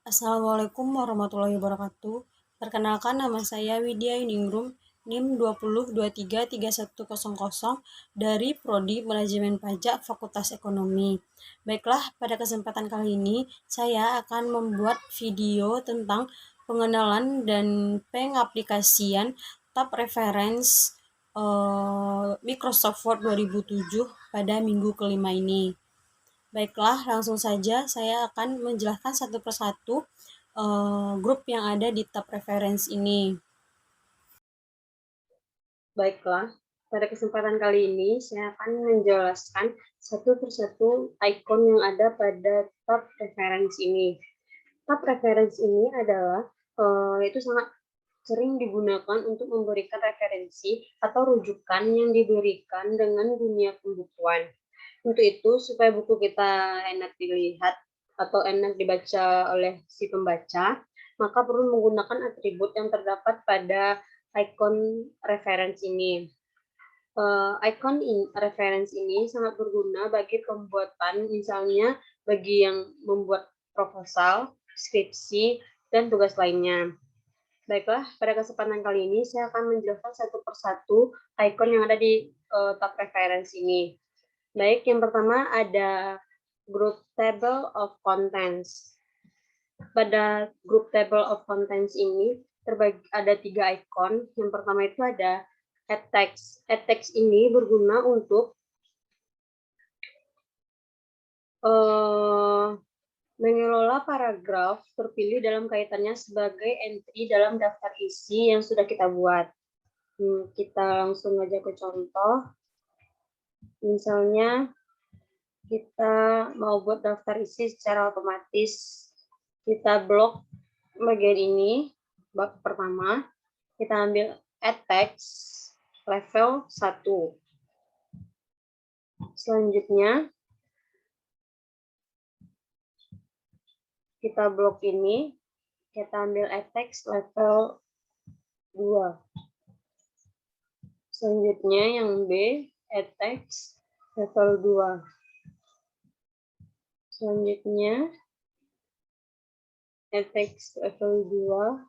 Assalamualaikum warahmatullahi wabarakatuh. Perkenalkan, nama saya Widya Yuningrum, NIM 20233100 dari Prodi Manajemen Pajak Fakultas Ekonomi. Baiklah, pada kesempatan kali ini saya akan membuat video tentang pengenalan dan pengaplikasian tab reference Microsoft Word 2007 pada minggu kelima ini. Baiklah, langsung saja saya akan menjelaskan satu persatu grup yang ada di tab reference ini. Baiklah, pada kesempatan kali ini saya akan menjelaskan satu persatu icon yang ada pada tab reference ini. Tab reference ini adalah itu sangat sering digunakan untuk memberikan referensi atau rujukan yang diberikan dengan dunia pembukuan. Untuk itu, supaya buku kita enak dilihat atau enak dibaca oleh si pembaca, maka perlu menggunakan atribut yang terdapat pada icon reference ini. Icon reference ini sangat berguna bagi pembuatan, misalnya bagi yang membuat proposal, skripsi, dan tugas lainnya. Baiklah, pada kesempatan kali ini saya akan menjelaskan satu persatu icon yang ada di tab reference ini. Baik, yang pertama ada group table of contents. Pada group table of contents ini terbagi ada 3 icon. Yang pertama itu ada add text. Add text ini berguna untuk mengelola paragraf terpilih dalam kaitannya sebagai entry dalam daftar isi yang sudah kita buat. Kita langsung aja ke contoh. Misalnya kita mau buat daftar isi secara otomatis, kita blok bagian ini, bab pertama, kita ambil add text level 1. Selanjutnya, kita blok ini, kita ambil add text level 2. Selanjutnya yang B, add text level 2. Selanjutnya, add text level 2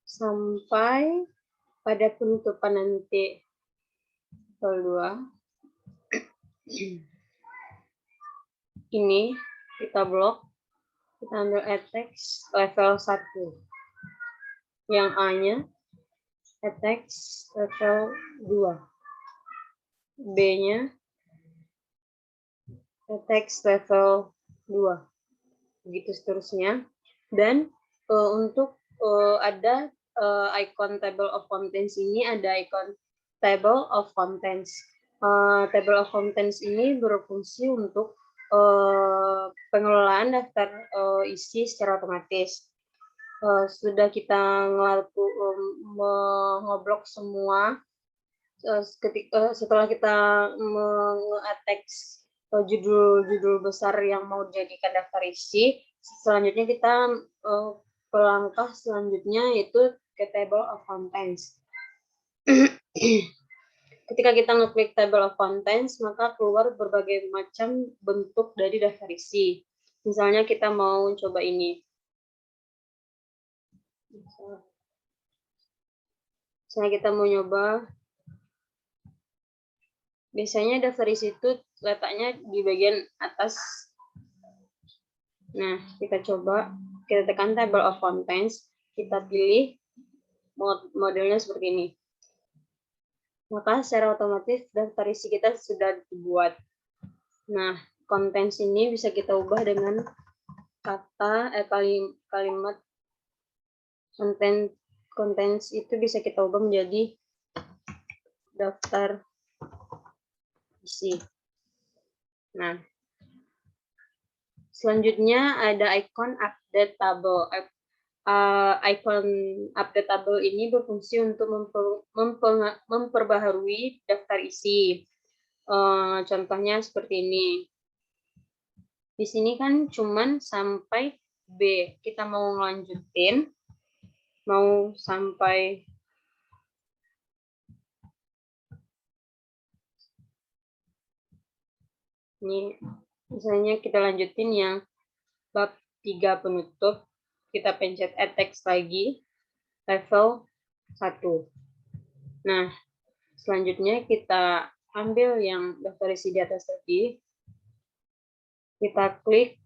sampai pada penutupan nanti level 2. Ini kita blok, kita ambil add text level 1. Yang A-nya add text level 2. B-nya add text level 2. Begitu seterusnya. Dan untuk ada icon table of contents ini ada icon table of contents. Table of contents ini berfungsi untuk pengelolaan daftar isi secara otomatis. Sudah kita mengoblok semua setelah kita meng-add judul-judul besar yang mau dijadikan daftar isi, selanjutnya kita ke langkah selanjutnya yaitu ke table of contents. Ketika kita ngeklik table of contents, maka keluar berbagai macam bentuk dari daftar isi. Misalnya kita mau coba ini. Misalnya kita mau nyoba, biasanya daftar isi itu letaknya di bagian atas. Nah, kita coba, kita tekan table of contents, kita pilih modelnya seperti ini. Maka secara otomatis daftar isi kita sudah dibuat. Nah, contents ini bisa kita ubah dengan kata kalimat contents itu bisa kita ubah menjadi daftar isi. Nah, selanjutnya ada icon update table. Icon update table ini berfungsi untuk memperbaharui daftar isi. Contohnya seperti ini. Di sini kan cuman sampai B. Kita mau ngelanjutin, mau sampai ini, misalnya kita lanjutin yang bab 3 penutup. kita pencet add text lagi, level 1. Nah, selanjutnya kita ambil yang daftar isi di atas tadi, kita klik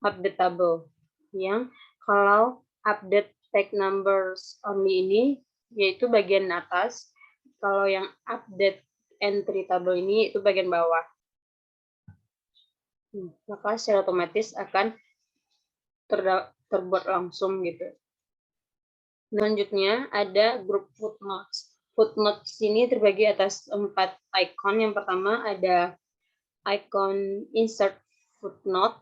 update table, yang kalau update tag numbers only ini, yaitu bagian atas, kalau yang update entry table ini itu bagian bawah. Maka secara otomatis akan terbuat langsung gitu. Selanjutnya ada grup footnotes. Footnotes ini terbagi atas 4 icon. Yang pertama ada icon insert footnote,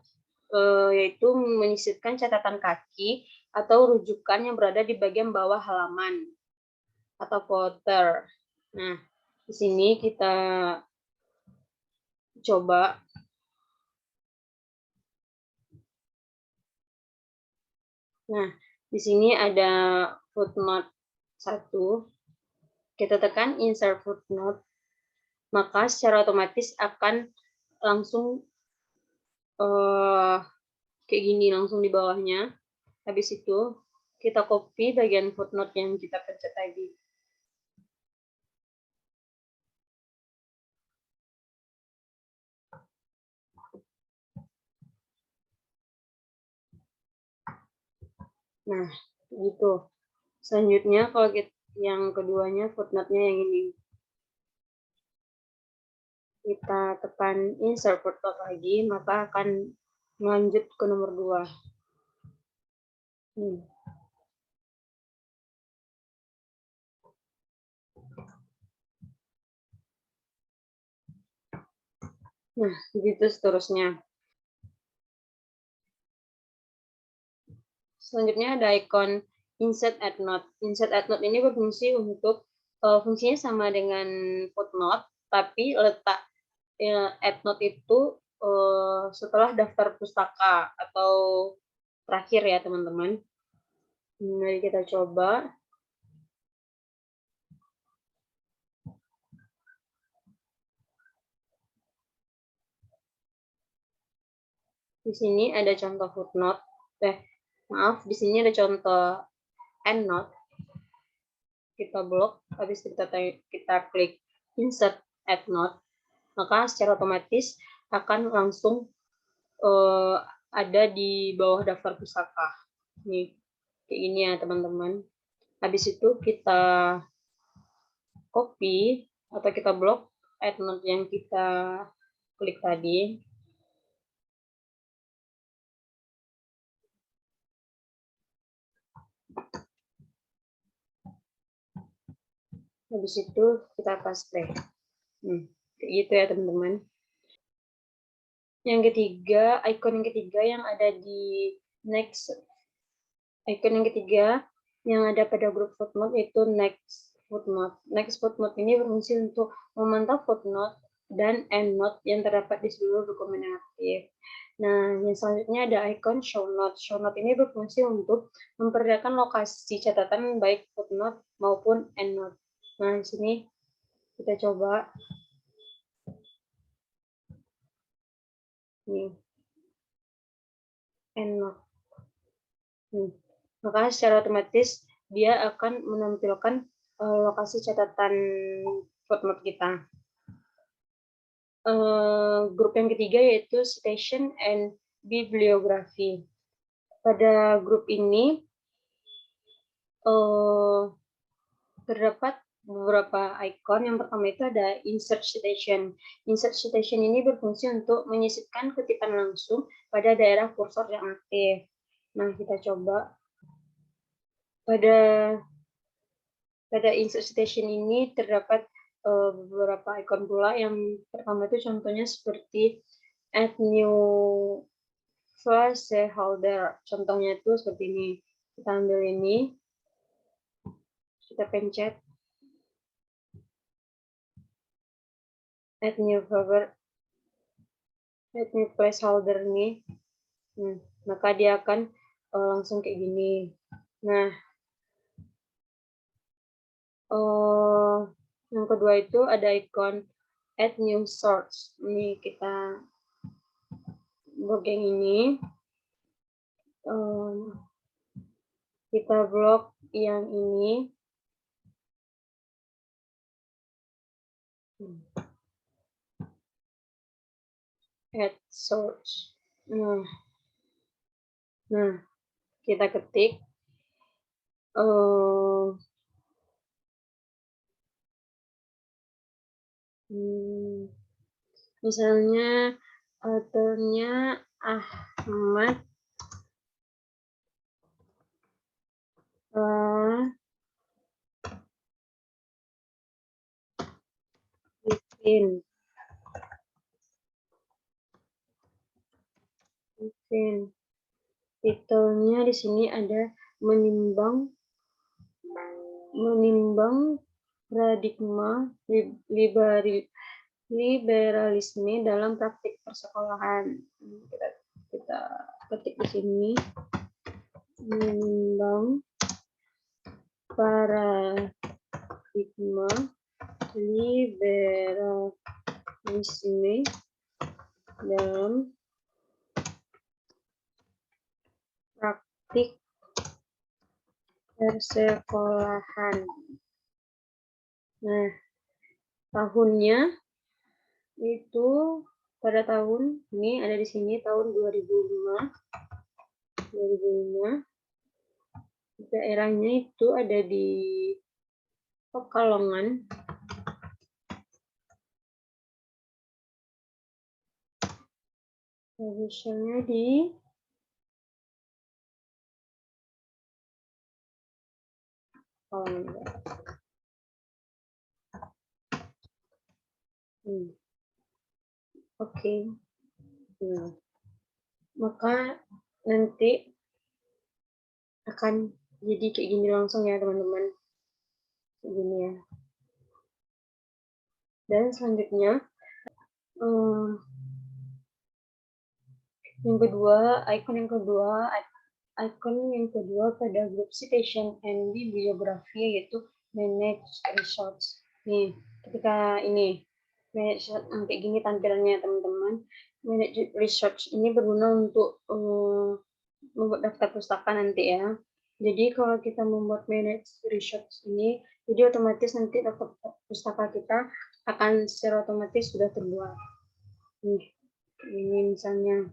yaitu menyisipkan catatan kaki atau rujukan yang berada di bagian bawah halaman atau footer. Nah, di sini kita coba di sini ada footnote 1. Kita tekan insert footnote, maka secara otomatis akan langsung kayak gini langsung di bawahnya. Habis itu kita copy bagian footnote yang kita pencet tadi. Nah, gitu. Selanjutnya kalau yang keduanya footnote-nya yang ini. Kita tekan insert footnote lagi, maka akan lanjut ke nomor 2. Nah, begitu seterusnya. Selanjutnya ada icon insert add note. Insert add note ini berfungsi untuk fungsinya sama dengan footnote, tapi letak add note itu setelah daftar pustaka atau terakhir ya teman-teman. Mari kita coba. Di sini ada contoh footnote. Maaf, di sini ada contoh endnote. Kita blok, habis kita klik insert add note, maka secara otomatis akan langsung ada di bawah daftar pustaka. Nih, kayak gini ya teman-teman. Habis itu kita copy atau kita blok add note yang kita klik tadi. Habis itu kita paste. Kayak gitu ya teman-teman. Yang ketiga, icon yang ketiga yang ada di next. Icon yang ketiga yang ada pada grup footnote itu next footnote. Next footnote ini berfungsi untuk memantau footnote dan endnote yang terdapat di seluruh dokumen yang aktif. Nah, yang selanjutnya ada icon show note. Show note ini berfungsi untuk memperlihatkan lokasi catatan baik footnote maupun endnote. Nah, di sini kita coba. Nih. Endnote. Maka secara otomatis dia akan menampilkan lokasi catatan footnote kita. Grup yang ketiga yaitu citation and bibliography. Pada grup ini terdapat beberapa icon. Yang pertama itu ada insert citation. Insert citation ini berfungsi untuk menyisipkan kutipan langsung pada daerah kursor yang aktif. Nah, kita coba. Pada insert citation ini terdapat beberapa icon pula. Yang pertama itu contohnya seperti add new placeholder. Contohnya itu seperti ini. Kita ambil ini, kita pencet add new placeholder ini. Maka dia akan langsung kayak gini. Nah, yang kedua itu ada icon add new source. Ini kita blok yang ini. kita blok yang ini. Add source. Nah, kita ketik misalnya authornya Ahmad Titin. Titelnya di sini ada menimbang paradigma liberalisme dalam praktik persekolahan. Kita ketik di sini menimbang paradigma liberalisme dalam praktik persekolahan. Nah, tahunnya itu pada tahun ini ada di sini tahun 2005. Daerahnya itu ada di Pekalongan. Misalnya di Oke. Maka nanti akan jadi kayak gini langsung ya teman-teman. Begini ya. Dan selanjutnya yang kedua, icon yang kedua pada group citation and bibliography yaitu manage resource. Nih, ketika ini manage kayak gini tampilannya teman-teman. Manage research ini berguna untuk membuat daftar pustaka nanti ya. Jadi kalau kita membuat manage research ini, jadi otomatis nanti daftar pustaka kita akan secara otomatis sudah terbuat. Nih, ini misalnya.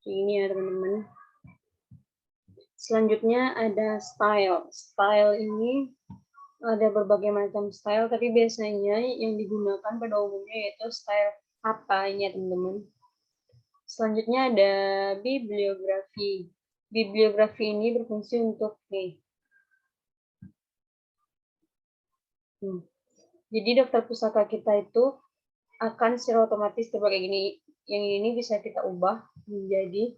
Ini ya teman-teman. Selanjutnya ada style. Style ini ada berbagai macam style, tapi biasanya yang digunakan pada umumnya yaitu style apa ini ya teman-teman. Selanjutnya ada bibliografi. Bibliografi ini berfungsi untuk jadi daftar pustaka kita itu akan secara otomatis seperti gini. Yang ini bisa kita ubah menjadi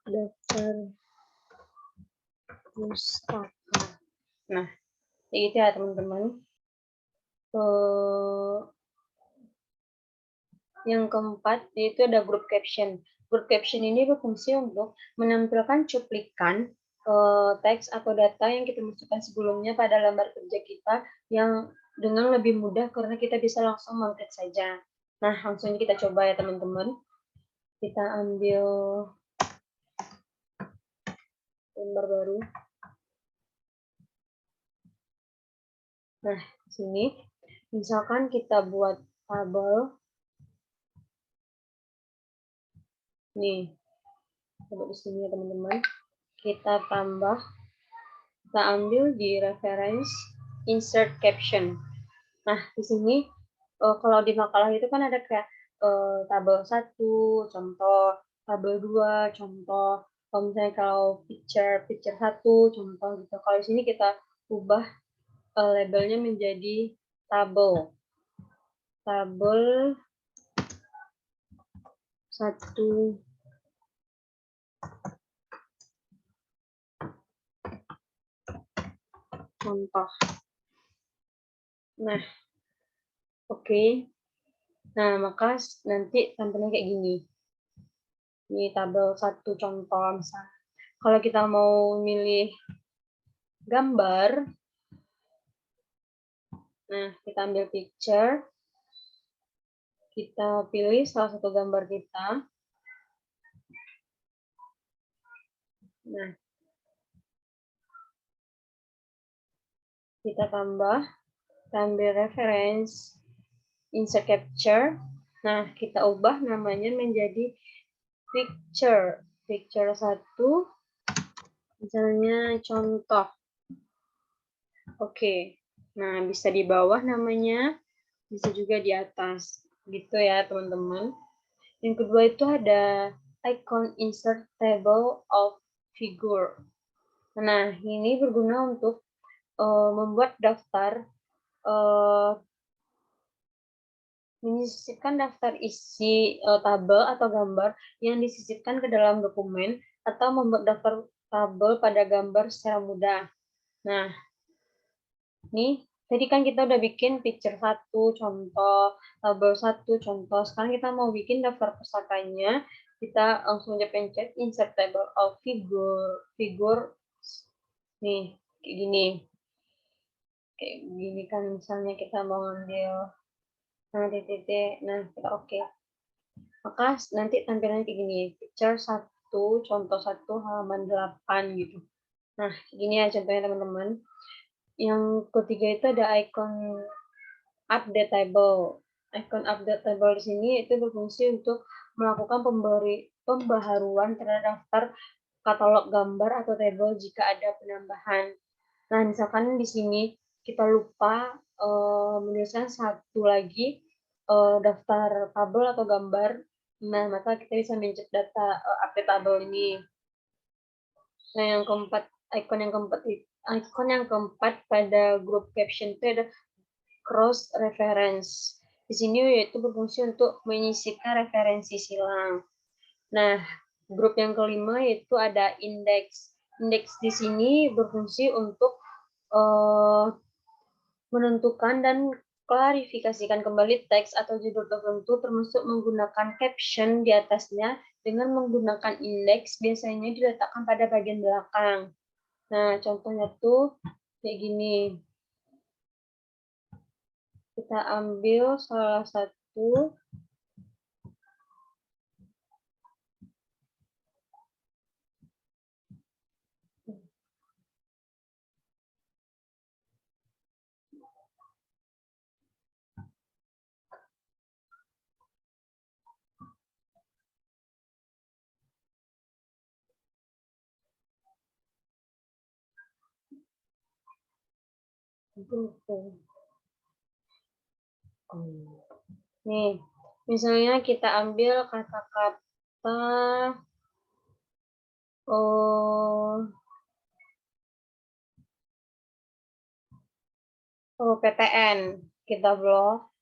daftar pustaka. Nah, kayak gitu ya teman-teman. Yang keempat yaitu ada group caption. Group caption ini berfungsi untuk menampilkan cuplikan teks atau data yang kita masukkan sebelumnya pada lembar kerja kita yang dengan lebih mudah karena kita bisa langsung mengklik saja. Nah, langsung kita coba ya teman-teman. Kita ambil lembar baru. Nah, di sini misalkan kita buat tabel. Nih, coba di sini ya teman-teman. Kita tambah, kita ambil di reference insert caption. Nah, di sini kalau di makalah itu kan ada kayak tabel 1 contoh, tabel 2 contoh, misalnya kalau picture 1 contoh gitu. Kalau di sini kita ubah labelnya menjadi tabel 1 contoh. Nah, oke. Nah, maka nanti tampilannya kayak gini. Ini tabel 1 contoh misalnya. Kalau kita mau milih gambar, Nah, kita ambil picture. Kita pilih salah satu gambar kita. Nah, kita tambah, kita ambil reference, insert capture. Nah, kita ubah namanya menjadi picture. Picture 1, misalnya contoh. Oke, nah bisa di bawah namanya, bisa juga di atas. Gitu ya teman-teman. Yang kedua itu ada icon insert table of figure. Nah, ini berguna untuk membuat daftar, menyisipkan daftar isi tabel atau gambar yang disisipkan ke dalam dokumen atau membuat daftar tabel pada gambar secara mudah. Nah, nih tadi kan kita udah bikin picture 1 contoh, tabel 1 contoh. Sekarang kita mau bikin daftar pusakanya. Kita langsung aja pencet insert table of figure nih kayak gini. Kayak gini kan misalnya kita mau ngambil titik, nah kita oke. Maka nanti tampilannya kayak gini, picture 1, contoh 1 halaman 8 gitu. Nah, gini ya contohnya teman-teman. Yang ketiga itu ada icon update table. Icon update table di sini itu berfungsi untuk melakukan pembaharuan terhadap daftar katalog gambar atau table jika ada penambahan. Nah, misalkan di sini kita lupa menuliskan satu lagi daftar tabel atau gambar, nah maka kita bisa mencet data update tabel ini. Nah, yang keempat, icon yang keempat pada grup caption itu ada cross reference. Di sini yaitu berfungsi untuk menyisipkan referensi silang. Nah, grup yang kelima yaitu ada index. Index di sini berfungsi untuk menentukan dan klarifikasikan kembali teks atau judul tertentu termasuk menggunakan caption di atasnya dengan menggunakan indeks biasanya diletakkan pada bagian belakang. Nah, contohnya tuh kayak gini. Kita ambil salah satu nih, misalnya kita ambil kata-kata PTN, kita blok,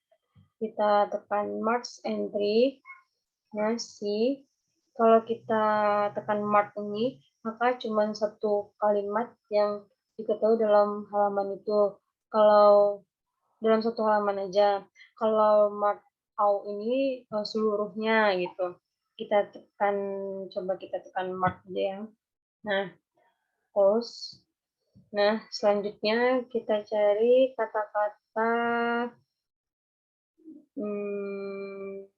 kita tekan mark entry. Nah, kalau kita tekan mark ini, maka cuma satu kalimat yang diketahui dalam halaman itu. Kalau dalam satu halaman aja. Kalau mark all ini seluruhnya gitu. Coba kita tekan mark aja ya. Nah, close. Nah, selanjutnya kita cari kata-kata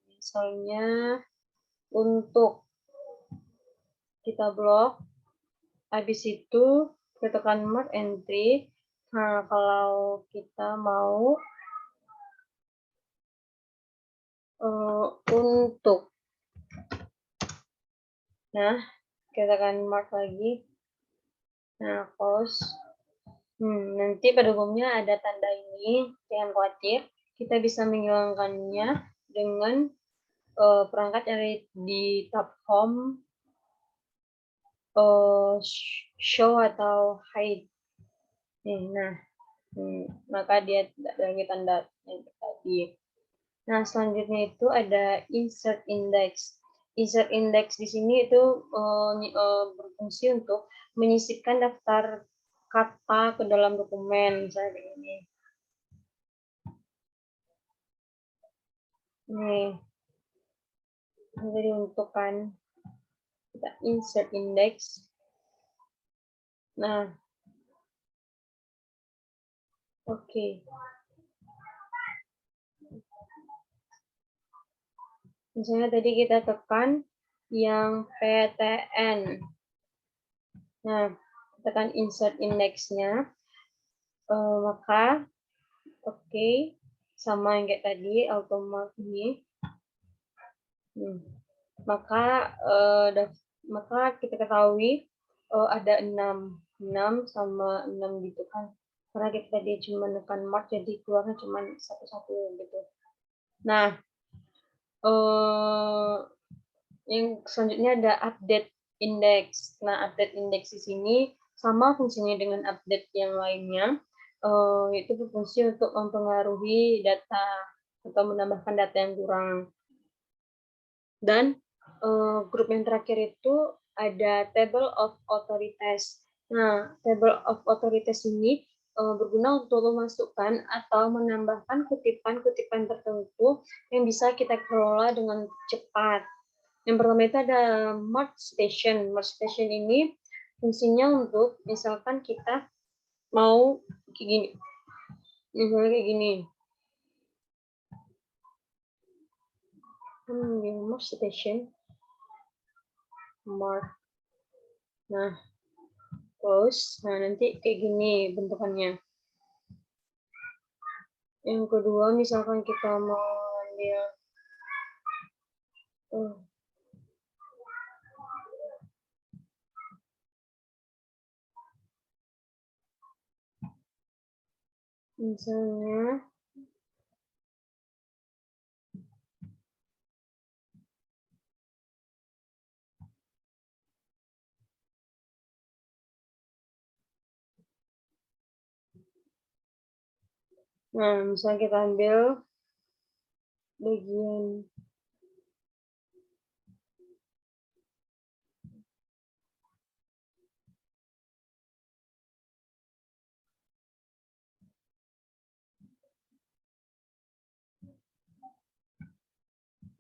misalnya untuk, kita blok. Habis itu kita tekan mark entry. Nah, kalau kita mau untuk, nah kita tekan mark lagi. Nah, close. Nanti pada umumnya ada tanda ini, jangan khawatir. Kita bisa menghilangkannya dengan perangkat yang ada di tab home, show atau hide. Nah, maka dia tidak lagi tanda yang tadi. Nah, selanjutnya itu ada insert index. Insert index di sini itu berfungsi untuk menyisipkan daftar kata ke dalam dokumen, misalnya ini. Nih, jadi untuk kan kita insert index. Nah, oke. Misalnya tadi kita tekan yang PTN. Nah, tekan insert index-nya, maka oke, sama yang kayak tadi, automark ini. Maka kita ketahui ada 6 sama 6 gitu kan. Karena kita tadi cuma menekan mark, jadi keluarnya cuma satu-satu gitu. Nah, yang selanjutnya ada update index. Nah, update index di sini sama fungsinya dengan update yang lainnya, itu berfungsi untuk mempengaruhi data atau menambahkan data yang kurang. Dan grup yang terakhir itu ada table of authorities. Nah, table of authorities ini berguna untuk memasukkan atau menambahkan kutipan-kutipan tertentu yang bisa kita kelola dengan cepat. Yang pertama itu ada merge station. Merge station ini fungsinya untuk misalkan kita mau kayak gini. Misalnya kayak gini. Merge station. Merge. Nah, close. Nah, nanti kayak gini bentukannya. Yang kedua, misalkan kita mau ambil misalnya misalnya kita ambil bagian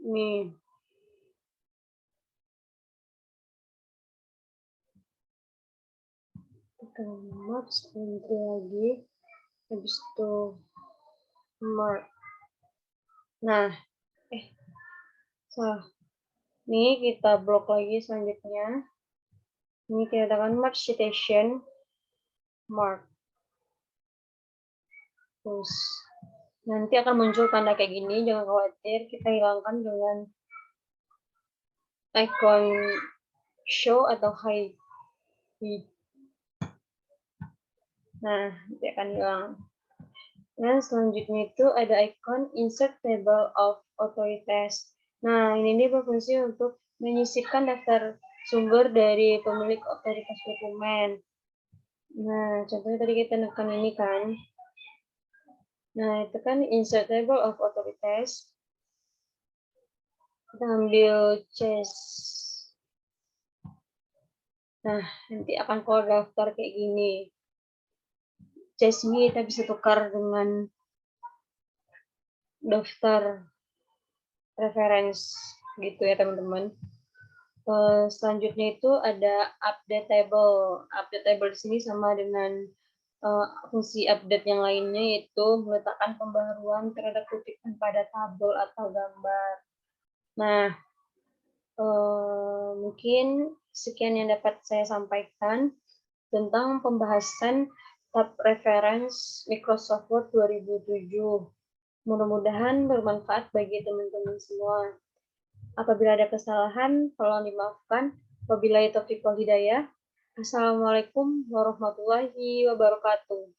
nih. Kita merge entry lagi. Habis itu merge. Nah, salah. Ini kita blok lagi selanjutnya. Ini kita tekan merge citation mark. Terus nanti akan muncul tanda kayak gini, jangan khawatir, kita hilangkan dengan icon show atau hide. Nah, nanti akan hilang. Nah, selanjutnya itu ada icon insert table of authorities. Nah, ini berfungsi untuk menyisipkan daftar sumber dari pemilik otoritas dokumen. Nah, contohnya tadi kita tekan ini kan. Nah, itu kan insert table of authorities. Kita ambil chase. Nah, nanti akan keluar daftar kayak gini. Chase ini kita bisa tukar dengan daftar reference gitu ya teman-teman. Selanjutnya itu ada update table. Update table di sini sama dengan fungsi update yang lainnya, yaitu meletakkan pembaharuan terhadap kutipan pada tabel atau gambar. Nah, mungkin sekian yang dapat saya sampaikan tentang pembahasan tab reference Microsoft Word 2007. Mudah-mudahan bermanfaat bagi teman-teman semua. Apabila ada kesalahan, tolong dimaafkan. Wabillahi taufiq wal hidayah. Assalamualaikum warahmatullahi wabarakatuh.